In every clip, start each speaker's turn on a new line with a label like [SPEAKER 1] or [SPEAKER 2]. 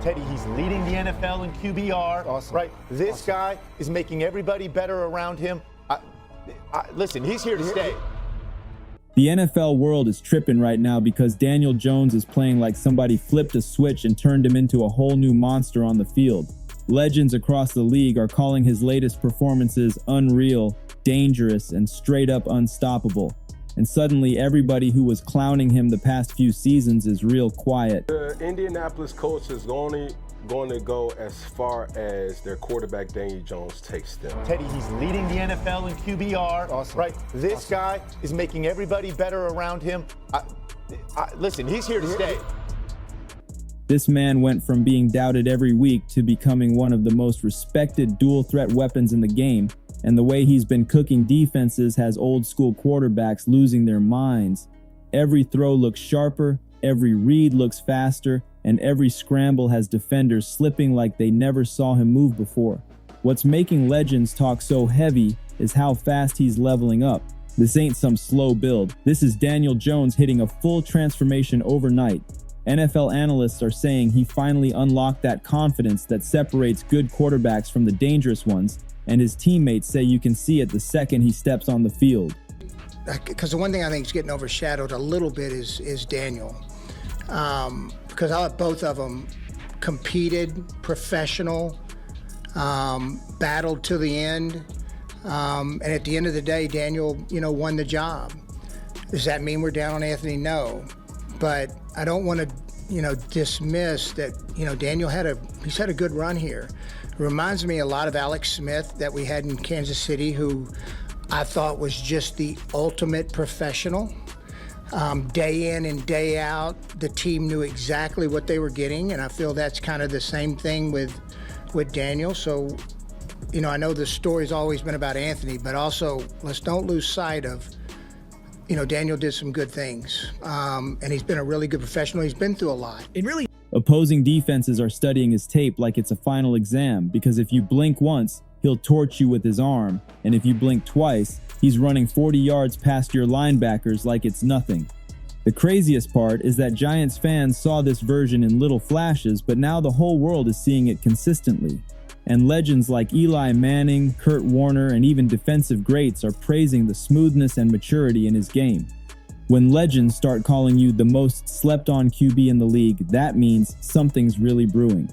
[SPEAKER 1] Teddy, he's leading the NFL in QBR.
[SPEAKER 2] Awesome.
[SPEAKER 1] Right? This guy is making everybody better around him. Listen, he's here to stay.
[SPEAKER 3] The NFL world is tripping right now because Daniel Jones is playing like somebody flipped a switch and turned him into a whole new monster on the field. Legends across the league are calling his latest performances unreal, dangerous, and straight up unstoppable. And suddenly everybody who was clowning him the past few seasons is real quiet.
[SPEAKER 4] The Indianapolis Colts is only going to go as far as their quarterback Daniel Jones takes them.
[SPEAKER 1] Teddy, he's leading the NFL in QBR.
[SPEAKER 2] Awesome.
[SPEAKER 1] Right? This guy is making everybody better around him. Listen, he's here to stay.
[SPEAKER 3] This man went from being doubted every week to becoming one of the most respected dual threat weapons in the game, and the way he's been cooking defenses has old school quarterbacks losing their minds. Every throw looks sharper, every read looks faster, and every scramble has defenders slipping like they never saw him move before. What's making Legends talk so heavy is how fast he's leveling up. This ain't some slow build. This is Daniel Jones hitting a full transformation overnight. NFL analysts are saying he finally unlocked that confidence that separates good quarterbacks from the dangerous ones, and his teammates say you can see it the second he steps on the field.
[SPEAKER 5] Because the one thing I think is getting overshadowed a little bit is Daniel. Because I let both of them competed, professional, battled to the end, and at the end of the day, Daniel, won the job. Does that mean we're down on Anthony? No, but I don't want to, dismiss that. Daniel he's had a good run here. It reminds me a lot of Alex Smith that we had in Kansas City, who I thought was just the ultimate professional. Day in and day out, the team knew exactly what they were getting, and I feel that's kind of the same thing with Daniel. So, I know the story's always been about Anthony, but also let's don't lose sight of, Daniel did some good things, and he's been a really good professional. He's been through a lot.
[SPEAKER 3] Opposing defenses are studying his tape like it's a final exam, because if you blink once, he'll torch you with his arm, and if you blink twice, he's running 40 yards past your linebackers like it's nothing. The craziest part is that Giants fans saw this version in little flashes, but now the whole world is seeing it consistently. And legends like Eli Manning, Kurt Warner, and even defensive greats are praising the smoothness and maturity in his game. When legends start calling you the most slept-on QB in the league, that means something's really brewing.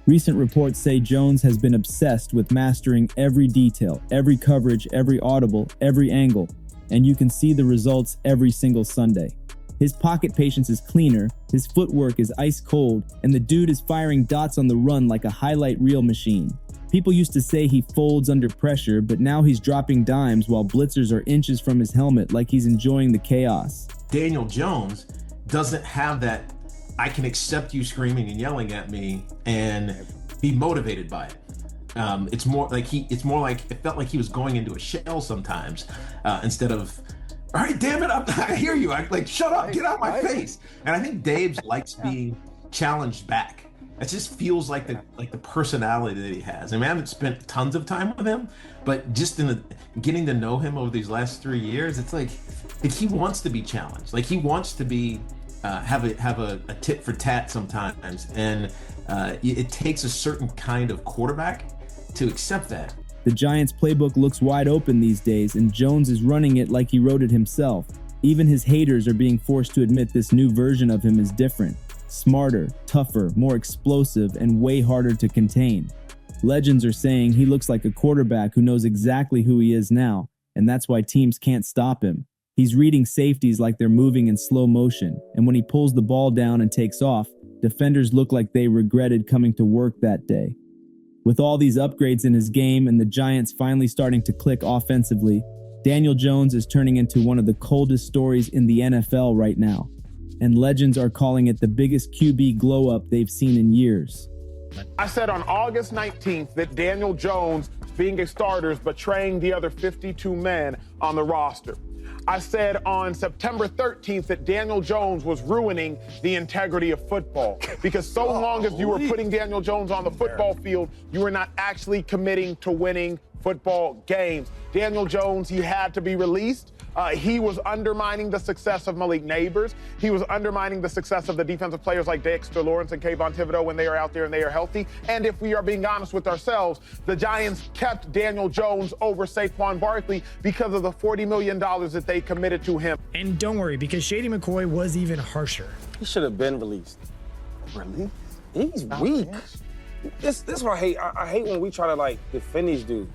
[SPEAKER 3] Recent reports say Jones has been obsessed with mastering every detail, every coverage, every audible, every angle, and you can see the results every single Sunday. His pocket patience is cleaner, his footwork is ice cold, and the dude is firing dots on the run like a highlight reel machine. People used to say he folds under pressure, but now he's dropping dimes while blitzers are inches from his helmet like he's enjoying the chaos.
[SPEAKER 6] Daniel Jones doesn't have that I can accept you screaming and yelling at me and be motivated by it. It's more like it felt like he was going into a shell sometimes, instead of, all right, damn it, I hear you. Shut up, get out of my face. And I think Dave's likes being challenged back. It just feels like the personality that he has. I mean, I haven't spent tons of time with him, but just in getting to know him over these last 3 years, it's like he wants to be challenged. Like he wants to be have a tit for tat sometimes, and it takes a certain kind of quarterback to accept that.
[SPEAKER 3] The Giants' playbook looks wide open these days, and Jones is running it like he wrote it himself. Even his haters are being forced to admit this new version of him is different. Smarter, tougher, more explosive, and way harder to contain. Legends are saying he looks like a quarterback who knows exactly who he is now, and that's why teams can't stop him. He's reading safeties like they're moving in slow motion, and when he pulls the ball down and takes off, defenders look like they regretted coming to work that day. With all these upgrades in his game and the Giants finally starting to click offensively, Daniel Jones is turning into one of the coldest stories in the NFL right now. And legends are calling it the biggest QB glow-up they've seen in years.
[SPEAKER 7] I said on August 19th that Daniel Jones being a starter is betraying the other 52 men on the roster. I said on September 13th that Daniel Jones was ruining the integrity of football because so long as you were putting Daniel Jones on the football field, you were not actually committing to winning football games. Daniel Jones, he had to be released. He was undermining the success of Malik Neighbors. He was undermining the success of the defensive players like Dexter Lawrence and Kayvon Thibodeau when they are out there and they are healthy. And if we are being honest with ourselves, the Giants kept Daniel Jones over Saquon Barkley because of the $40 million that they committed to him.
[SPEAKER 2] And don't worry, because Shady McCoy was even harsher.
[SPEAKER 8] He should have been released. Released? He's weak. This is what I hate. I hate when we try to, like, defend these dudes,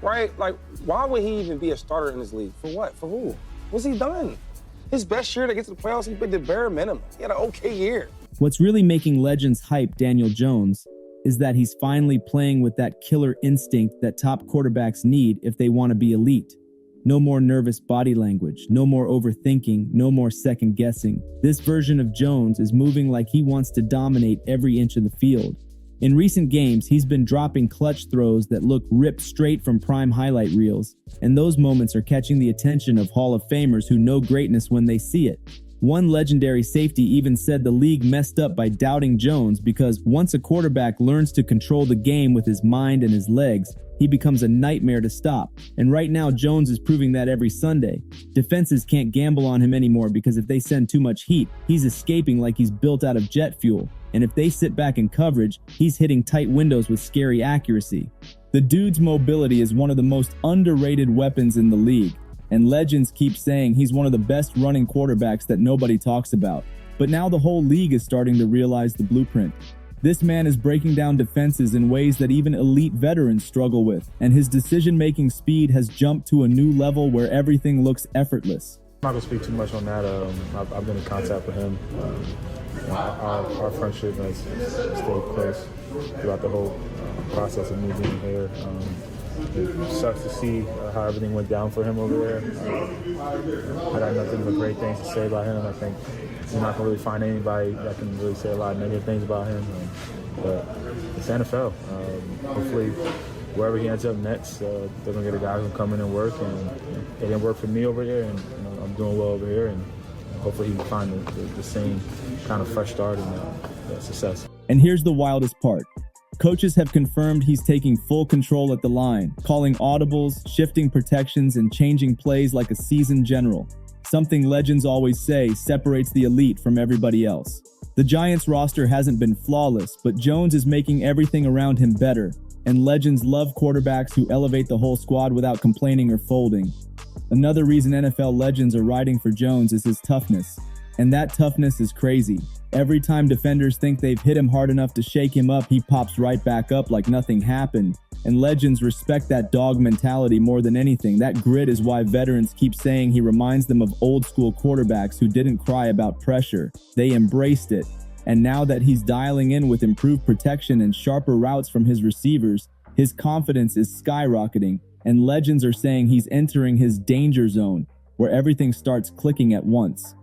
[SPEAKER 8] right? Like, why would he even be a starter in this league? For what? For who? What's he done? His best year to get to the playoffs, he played the bare minimum. He had an okay year.
[SPEAKER 3] What's really making legends hype Daniel Jones is that he's finally playing with that killer instinct that top quarterbacks need if they want to be elite. No more nervous body language, no more overthinking, no more second guessing. This version of Jones is moving like he wants to dominate every inch of the field. In recent games, he's been dropping clutch throws that look ripped straight from prime highlight reels, and those moments are catching the attention of Hall of Famers who know greatness when they see it. One legendary safety even said the league messed up by doubting Jones because once a quarterback learns to control the game with his mind and his legs, he becomes a nightmare to stop. And right now, Jones is proving that every Sunday. Defenses can't gamble on him anymore because if they send too much heat, he's escaping like he's built out of jet fuel. And if they sit back in coverage, he's hitting tight windows with scary accuracy. The dude's mobility is one of the most underrated weapons in the league. And legends keep saying he's one of the best running quarterbacks that nobody talks about. But now the whole league is starting to realize the blueprint. This man is breaking down defenses in ways that even elite veterans struggle with, and his decision-making speed has jumped to a new level where everything looks effortless.
[SPEAKER 9] I'm not gonna speak too much on that. I've been in contact with him. Our friendship has stayed close throughout the whole process of me being here. It sucks to see how everything went down for him over there. I got nothing but great things to say about him. I think you're not gonna really find anybody that can really say a lot of negative things about him. But it's NFL. Hopefully, wherever he ends up next, they're gonna get a guy who can come in and work. And it didn't work for me over here, and I'm doing well over here. And hopefully, he can find the same kind of fresh start and success.
[SPEAKER 3] And here's the wildest part. Coaches have confirmed he's taking full control at the line, calling audibles, shifting protections, and changing plays like a seasoned general. Something legends always say separates the elite from everybody else. The Giants roster hasn't been flawless, but Jones is making everything around him better, and legends love quarterbacks who elevate the whole squad without complaining or folding. Another reason NFL legends are riding for Jones is his toughness. And that toughness is crazy. Every time defenders think they've hit him hard enough to shake him up, he pops right back up like nothing happened. And legends respect that dog mentality more than anything. That grit is why veterans keep saying he reminds them of old school quarterbacks who didn't cry about pressure. They embraced it. And now that he's dialing in with improved protection and sharper routes from his receivers, his confidence is skyrocketing. And legends are saying he's entering his danger zone, where everything starts clicking at once.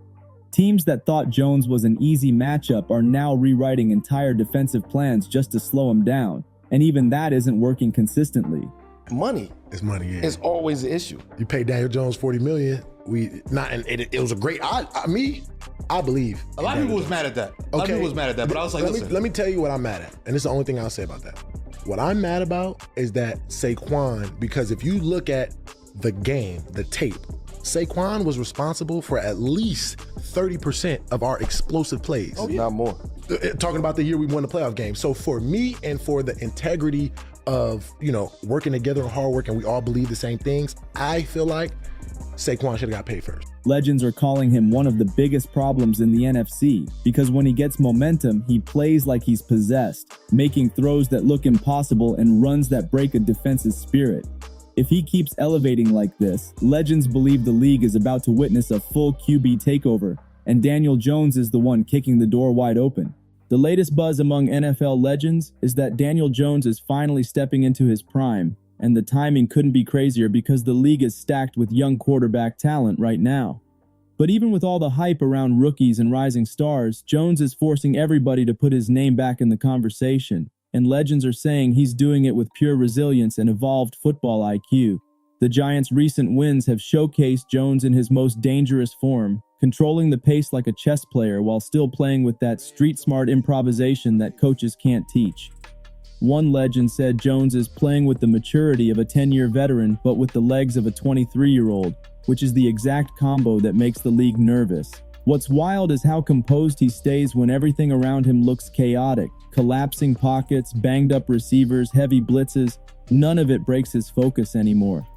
[SPEAKER 3] Teams that thought Jones was an easy matchup are now rewriting entire defensive plans just to slow him down. And even that isn't working consistently.
[SPEAKER 10] Money.
[SPEAKER 11] It's money, yeah.
[SPEAKER 10] It's always the issue.
[SPEAKER 11] You pay Daniel Jones $40 million. It was a great, I believe.
[SPEAKER 10] A lot of people was mad at that. A lot of people was mad at that, but I was like, listen.
[SPEAKER 11] Let me tell you what I'm mad at. And it's the only thing I'll say about that. What I'm mad about is that Saquon, because if you look at the game, the tape, Saquon was responsible for at least 30% of our explosive plays.
[SPEAKER 10] Oh, not more.
[SPEAKER 11] Talking about the year we won the playoff game. So for me and for the integrity of, working together and hard work and we all believe the same things, I feel like Saquon should have got paid first.
[SPEAKER 3] Legends are calling him one of the biggest problems in the NFC because when he gets momentum, he plays like he's possessed, making throws that look impossible and runs that break a defense's spirit. If he keeps elevating like this, legends believe the league is about to witness a full QB takeover, and Daniel Jones is the one kicking the door wide open. The latest buzz among NFL legends is that Daniel Jones is finally stepping into his prime, and the timing couldn't be crazier because the league is stacked with young quarterback talent right now. But even with all the hype around rookies and rising stars, Jones is forcing everybody to put his name back in the conversation. And legends are saying he's doing it with pure resilience and evolved football IQ. The Giants' recent wins have showcased Jones in his most dangerous form, controlling the pace like a chess player while still playing with that street-smart improvisation that coaches can't teach. One legend said Jones is playing with the maturity of a 10-year veteran, but with the legs of a 23-year-old, which is the exact combo that makes the league nervous. What's wild is how composed he stays when everything around him looks chaotic. Collapsing pockets, banged up receivers, heavy blitzes, none of it breaks his focus anymore.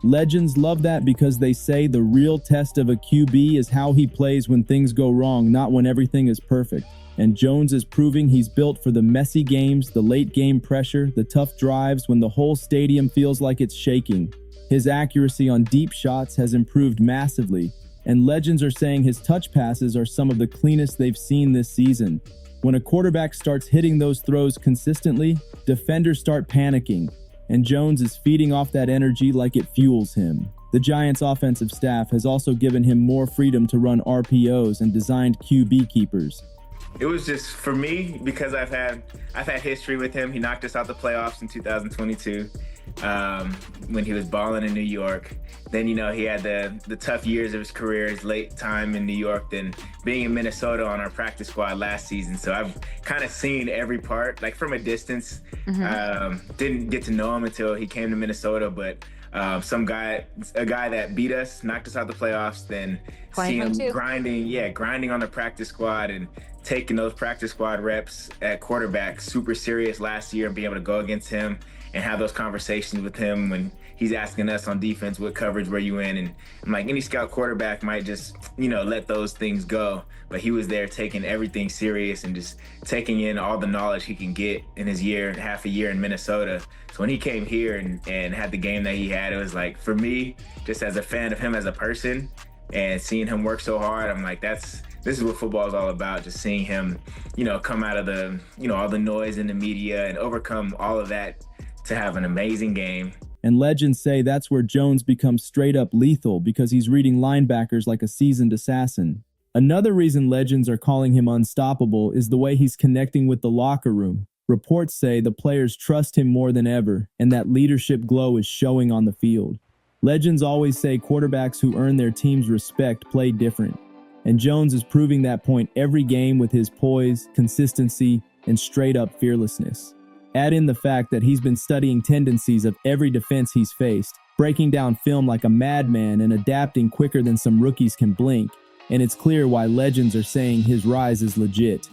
[SPEAKER 3] Legends love that because they say the real test of a QB is how he plays when things go wrong, not when everything is perfect. And Jones is proving he's built for the messy games, the late game pressure, the tough drives when the whole stadium feels like it's shaking. His accuracy on deep shots has improved massively, and legends are saying his touch passes are some of the cleanest they've seen this season. When a quarterback starts hitting those throws consistently, defenders start panicking, and Jones is feeding off that energy like it fuels him. The Giants' offensive staff has also given him more freedom to run RPOs and designed QB keepers.
[SPEAKER 12] It was just, for me, because I've had history with him. He knocked us out the playoffs in 2022 when he was balling in New York. Then, he had the tough years of his career, his late time in New York, then being in Minnesota on our practice squad last season. So I've kind of seen every part, like from a distance. Didn't get to know him until he came to Minnesota, but a guy that beat us, knocked us out the playoffs, then see him grinding on the practice squad and taking those practice squad reps at quarterback super serious last year and being able to go against him and have those conversations with him when he's asking us on defense, what coverage were you in? And I'm like, any scout quarterback might just, let those things go. But he was there taking everything serious and just taking in all the knowledge he can get in his half a year in Minnesota. So when he came here and had the game that he had, it was like, for me, just as a fan of him as a person and seeing him work so hard, I'm like, this is what football is all about. Just seeing him, come out of the, all the noise in the media and overcome all of that to have an amazing game.
[SPEAKER 3] And legends say that's where Jones becomes straight up lethal because he's reading linebackers like a seasoned assassin. Another reason legends are calling him unstoppable is the way he's connecting with the locker room. Reports say the players trust him more than ever, and that leadership glow is showing on the field. Legends always say quarterbacks who earn their team's respect play different. And Jones is proving that point every game with his poise, consistency, and straight-up fearlessness. Add in the fact that he's been studying tendencies of every defense he's faced, breaking down film like a madman and adapting quicker than some rookies can blink, and it's clear why legends are saying his rise is legit.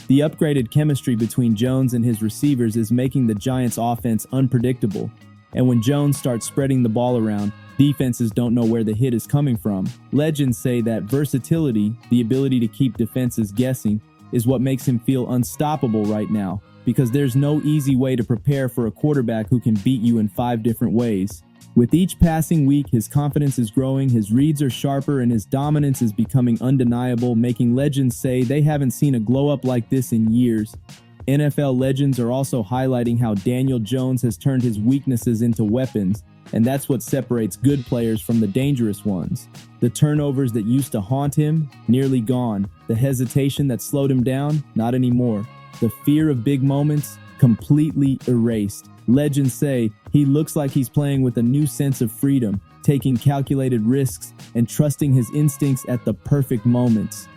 [SPEAKER 3] The upgraded chemistry between Jones and his receivers is making the Giants' offense unpredictable, and when Jones starts spreading the ball around, defenses don't know where the hit is coming from. Legends say that versatility, the ability to keep defenses guessing, is what makes him feel unstoppable right now, because there's no easy way to prepare for a quarterback who can beat you in 5 different ways. With each passing week, his confidence is growing, his reads are sharper, and his dominance is becoming undeniable, making legends say they haven't seen a glow-up like this in years. NFL legends are also highlighting how Daniel Jones has turned his weaknesses into weapons, and that's what separates good players from the dangerous ones. The turnovers that used to haunt him, nearly gone. The hesitation that slowed him down, not anymore. The fear of big moments, completely erased. Legends say he looks like he's playing with a new sense of freedom, taking calculated risks and trusting his instincts at the perfect moments.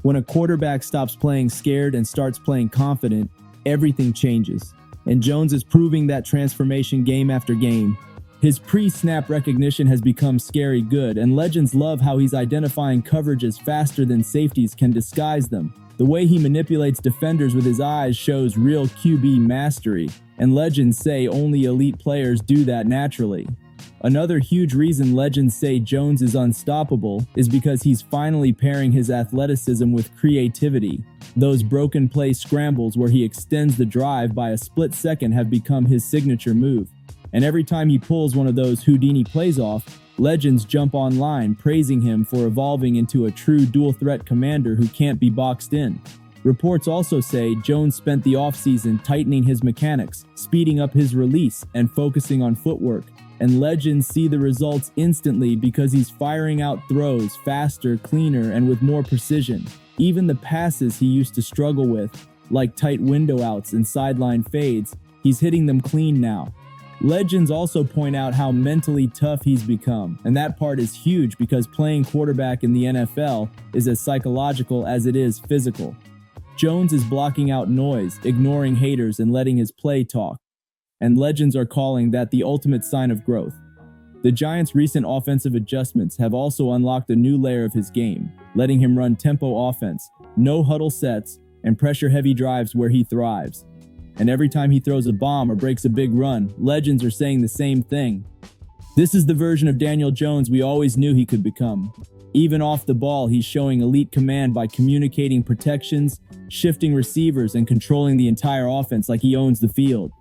[SPEAKER 3] When a quarterback stops playing scared and starts playing confident, everything changes. And Jones is proving that transformation game after game. His pre-snap recognition has become scary good, and legends love how he's identifying coverages faster than safeties can disguise them. The way he manipulates defenders with his eyes shows real QB mastery, and legends say only elite players do that naturally. Another huge reason legends say Jones is unstoppable is because he's finally pairing his athleticism with creativity. Those broken play scrambles where he extends the drive by a split second have become his signature move. And every time he pulls one of those Houdini plays off, legends jump online praising him for evolving into a true dual-threat commander who can't be boxed in. Reports also say Jones spent the offseason tightening his mechanics, speeding up his release, and focusing on footwork. And legends see the results instantly because he's firing out throws faster, cleaner, and with more precision. Even the passes he used to struggle with, like tight window outs and sideline fades, he's hitting them clean now. Legends also point out how mentally tough he's become, and that part is huge because playing quarterback in the NFL is as psychological as it is physical. Jones is blocking out noise, ignoring haters, and letting his play talk. And legends are calling that the ultimate sign of growth. The Giants' recent offensive adjustments have also unlocked a new layer of his game, letting him run tempo offense, no huddle sets, and pressure-heavy drives where he thrives. And every time he throws a bomb or breaks a big run, legends are saying the same thing. This is the version of Daniel Jones we always knew he could become. Even off the ball, he's showing elite command by communicating protections, shifting receivers, and controlling the entire offense like he owns the field.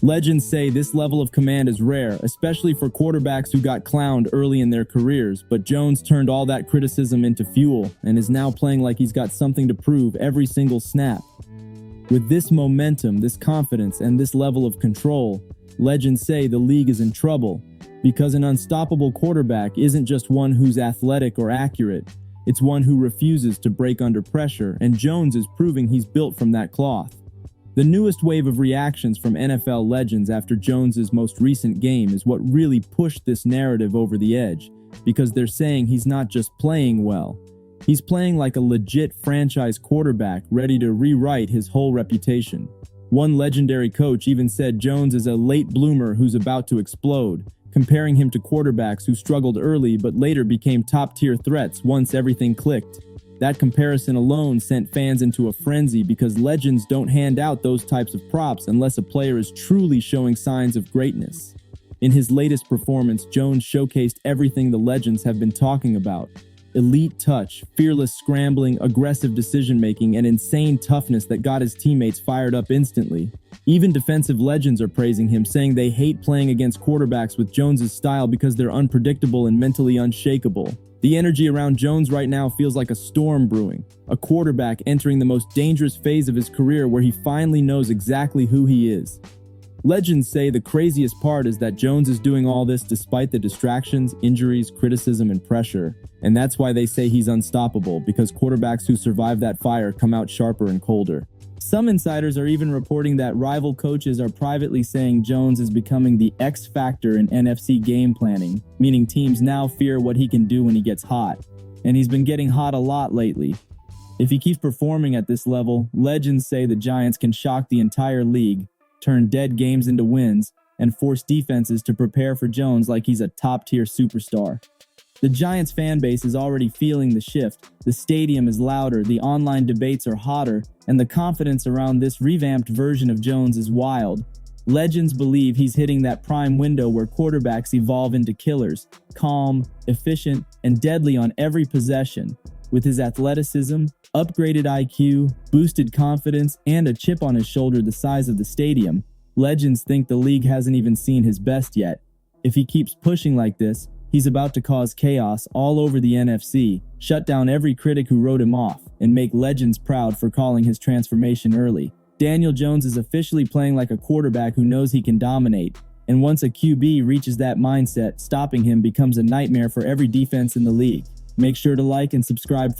[SPEAKER 3] Legends say this level of command is rare, especially for quarterbacks who got clowned early in their careers, but Jones turned all that criticism into fuel and is now playing like he's got something to prove every single snap. With this momentum, this confidence, and this level of control, legends say the league is in trouble, because an unstoppable quarterback isn't just one who's athletic or accurate, it's one who refuses to break under pressure, and Jones is proving he's built from that cloth. The newest wave of reactions from NFL legends after Jones's most recent game is what really pushed this narrative over the edge, because they're saying he's not just playing well, he's playing like a legit franchise quarterback ready to rewrite his whole reputation. One legendary coach even said Jones is a late bloomer who's about to explode, comparing him to quarterbacks who struggled early but later became top-tier threats once everything clicked. That comparison alone sent fans into a frenzy because legends don't hand out those types of props unless a player is truly showing signs of greatness. In his latest performance, Jones showcased everything the legends have been talking about. Elite touch, fearless scrambling, aggressive decision-making, and insane toughness that got his teammates fired up instantly. Even defensive legends are praising him, saying they hate playing against quarterbacks with Jones's style because they're unpredictable and mentally unshakable. The energy around Jones right now feels like a storm brewing, a quarterback entering the most dangerous phase of his career where he finally knows exactly who he is. Legends say the craziest part is that Jones is doing all this despite the distractions, injuries, criticism, and pressure. And that's why they say he's unstoppable, because quarterbacks who survive that fire come out sharper and colder. Some insiders are even reporting that rival coaches are privately saying Jones is becoming the X factor in NFC game planning, meaning teams now fear what he can do when he gets hot. And he's been getting hot a lot lately. If he keeps performing at this level, legends say the Giants can shock the entire league, turn dead games into wins, and force defenses to prepare for Jones like he's a top-tier superstar. The Giants fan base is already feeling the shift. The stadium is louder, the online debates are hotter, and the confidence around this revamped version of Jones is wild. Legends believe he's hitting that prime window where quarterbacks evolve into killers, calm, efficient, and deadly on every possession. With his athleticism, upgraded IQ, boosted confidence, and a chip on his shoulder the size of the stadium, legends think the league hasn't even seen his best yet. If he keeps pushing like this, he's about to cause chaos all over the NFC, shut down every critic who wrote him off, and make legends proud for calling his transformation early. Daniel Jones is officially playing like a quarterback who knows he can dominate, and once a QB reaches that mindset, stopping him becomes a nightmare for every defense in the league. Make sure to like and subscribe for